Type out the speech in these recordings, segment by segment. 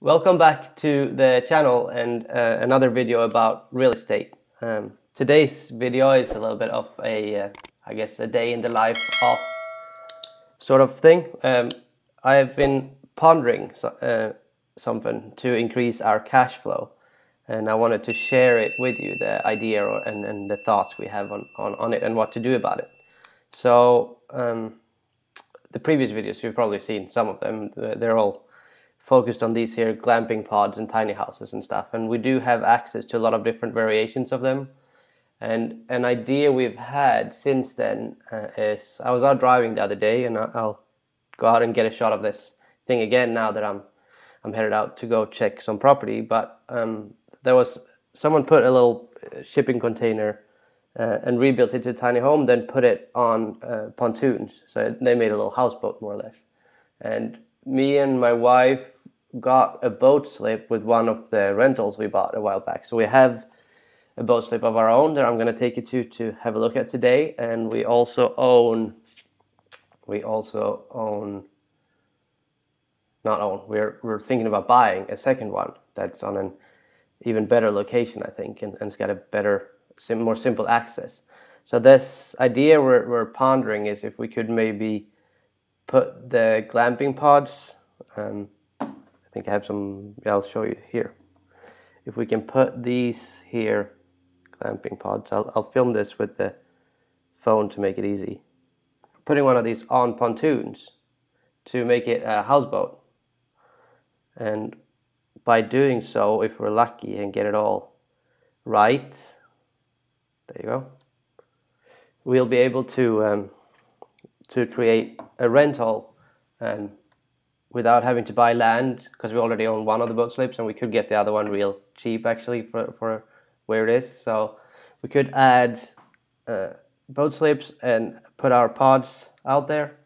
Welcome back to the channel and another video about real estate. Today's video is a little bit of a, I guess, a day in the life of sort of thing. I have been pondering something to increase our cash flow, and I wanted to share it with you, the idea and the thoughts we have on it and what to do about it. So the previous videos, you've probably seen some of them. They're all focused on these here glamping pods and tiny houses and stuff, and we do have access to a lot of different variations of them. And an idea we've had since then is, I was out driving the other day, and I'll go out and get a shot of this thing again now that I'm headed out to go check some property. But there was someone put a little shipping container and rebuilt it to a tiny home, then put it on pontoons. So they made a little houseboat, more or less. And me and my wife got a boat slip with one of the rentals we bought a while back. So we have a boat slip of our own that I'm going to take you to have a look at today. And we also own, we're thinking about buying a second one that's on an even better location, I think, and it's got a better, more simple access. So this idea we're pondering is if we could maybe put the glamping pods, I think I have some, I'll show you here. If we can put these here, glamping pods, I'll film this with the phone to make it easy. Putting one of these on pontoons to make it a houseboat. And by doing so, if we're lucky and get it all right, there you go, we'll be able to create a rental without having to buy land, because we already own one of the boat slips, and we could get the other one real cheap actually for where it is. So we could add boat slips and put our pods out there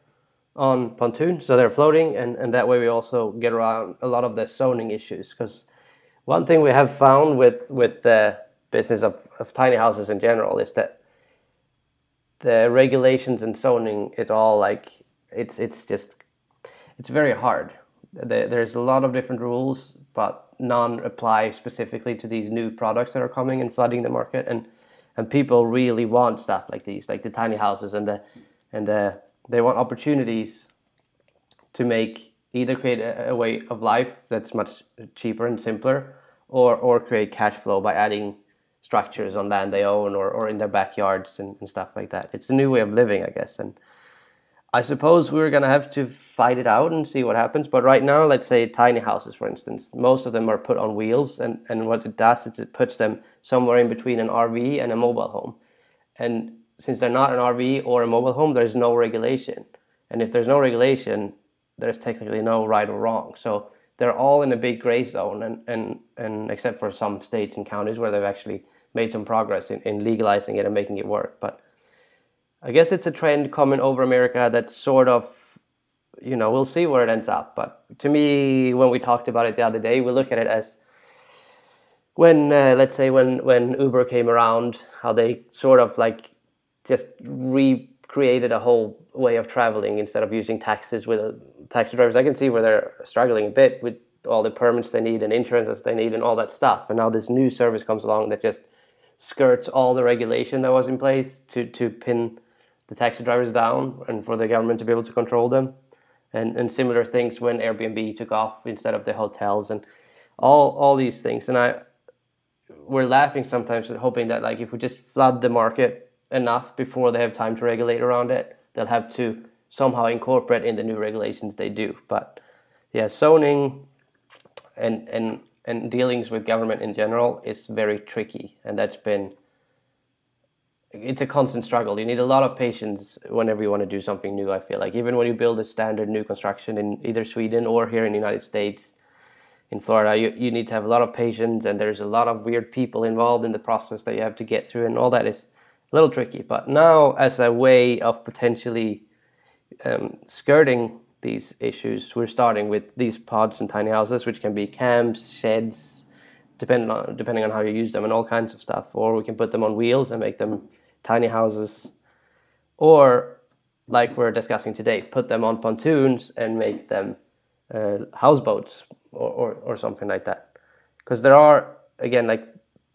on pontoons so they're floating, and that way we also get around a lot of the zoning issues. Because one thing we have found with the business of tiny houses in general is that the regulations and zoning is all like, it's very hard. There's a lot of different rules, but none apply specifically to these new products that are coming and flooding the market. And people really want stuff like these, like the tiny houses, and they want opportunities to make, either create a way of life that's much cheaper and simpler, or create cash flow by adding structures on land they own or in their backyards and stuff like that. It's a new way of living, I guess. And I suppose we're going to have to fight it out and see what happens. But right now, let's say tiny houses, for instance, most of them are put on wheels. And what it does is it puts them somewhere in between an RV and a mobile home. And since they're not an RV or a mobile home, there's no regulation. And if there's no regulation, there's technically no right or wrong. So they're all in a big gray zone, and except for some states and counties where they've actually made some progress in legalizing it and making it work. But I guess it's a trend coming over America that's sort of, we'll see where it ends up. But to me, when we talked about it the other day, we look at it as when, let's say when Uber came around, how they sort of like just recreated a whole way of traveling instead of using taxis with taxi drivers. I can see where they're struggling a bit with all the permits they need and insurances they need and all that stuff. And now this new service comes along that just skirts all the regulation that was in place to pin the taxi drivers down and for the government to be able to control them. And similar things when Airbnb took off instead of the hotels, and all these things. And we're laughing sometimes and hoping that, like, if we just flood the market enough before they have time to regulate around it, they'll have to somehow incorporate in the new regulations they do. But yeah, zoning and dealings with government in general is very tricky, and it's a constant struggle. You need a lot of patience whenever you want to do something new, I feel like. Even when you build a standard new construction in either Sweden or here in the United States, in Florida, you need to have a lot of patience, and there's a lot of weird people involved in the process that you have to get through, and all that is a little tricky. But now, as a way of potentially skirting these issues, we're starting with these pods and tiny houses, which can be camps, sheds, depending on how you use them, and all kinds of stuff. Or we can put them on wheels and make them tiny houses, or like we're discussing today, put them on pontoons and make them houseboats or something like that. Because there are, again, like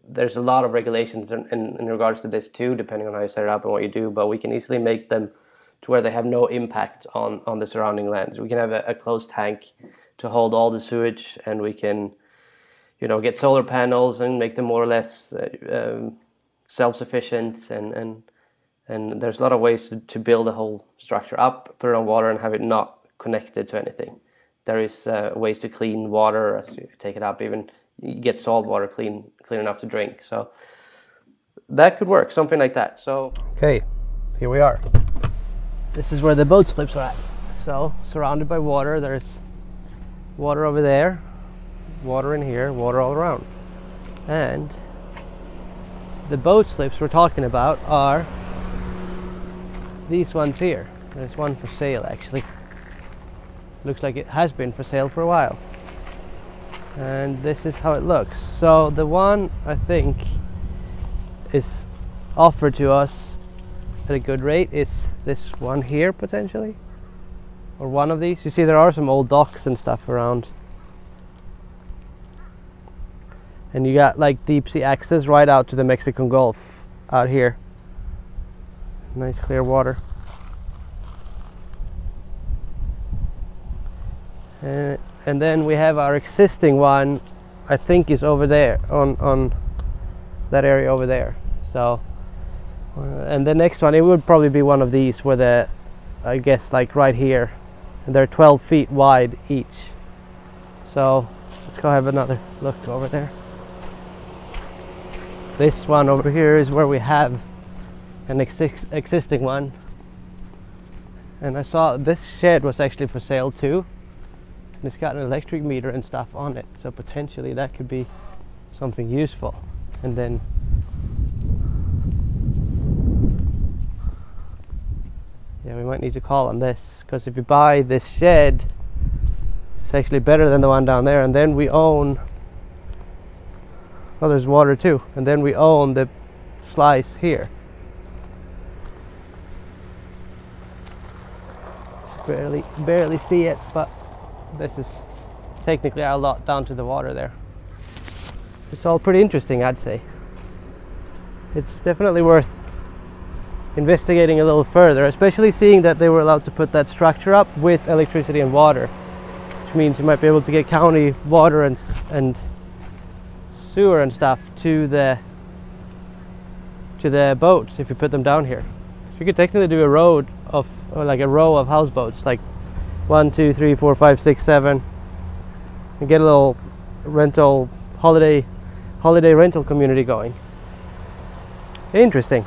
there's a lot of regulations in regards to this too, depending on how you set it up and what you do, but we can easily make them to where they have no impact on the surrounding lands. We can have a closed tank to hold all the sewage, and we can, you know, get solar panels and make them more or less self-sufficient, and there's a lot of ways to build a whole structure up, put it on water, and have it not connected to anything. There is ways to clean water as you take it up, even you get salt water clean enough to drink. So that could work, something like that. So okay, here we are. This is where the boat slips are at. So surrounded by water, there's water over there, water in here, water all around. And the boat slips we're talking about are these ones here. There's one for sale actually. Looks like it has been for sale for a while. And this is how it looks. So the one I think is offered to us at a good rate is this one here potentially, or one of these. You see there are some old docks and stuff around, and you got like deep sea access right out to the Mexican Gulf out here. Nice clear water. And then we have our existing one, I think is over there on that area over there. So and the next one, it would probably be one of these where the, I guess like right here, and they're 12 feet wide each. So let's go have another look over there. This one over here is where we have an existing one, and I saw this shed was actually for sale too. It's got an electric meter and stuff on it, so potentially that could be something useful. And then yeah, we might need to call on this, because if you buy this shed, it's actually better than the one down there. And then we own, oh, there's water too, and then we own the slice here. Barely see it, but this is technically our lot down to the water there. It's all pretty interesting, I'd say. It's definitely worth investigating a little further, especially seeing that they were allowed to put that structure up with electricity and water, which means you might be able to get county water and sewer and stuff to the boats if you put them down here. So you could technically do a road of, or like a row of houseboats, like 1, 2, 3, 4, 5, 6, 7, and get a little rental holiday rental community going. Interesting.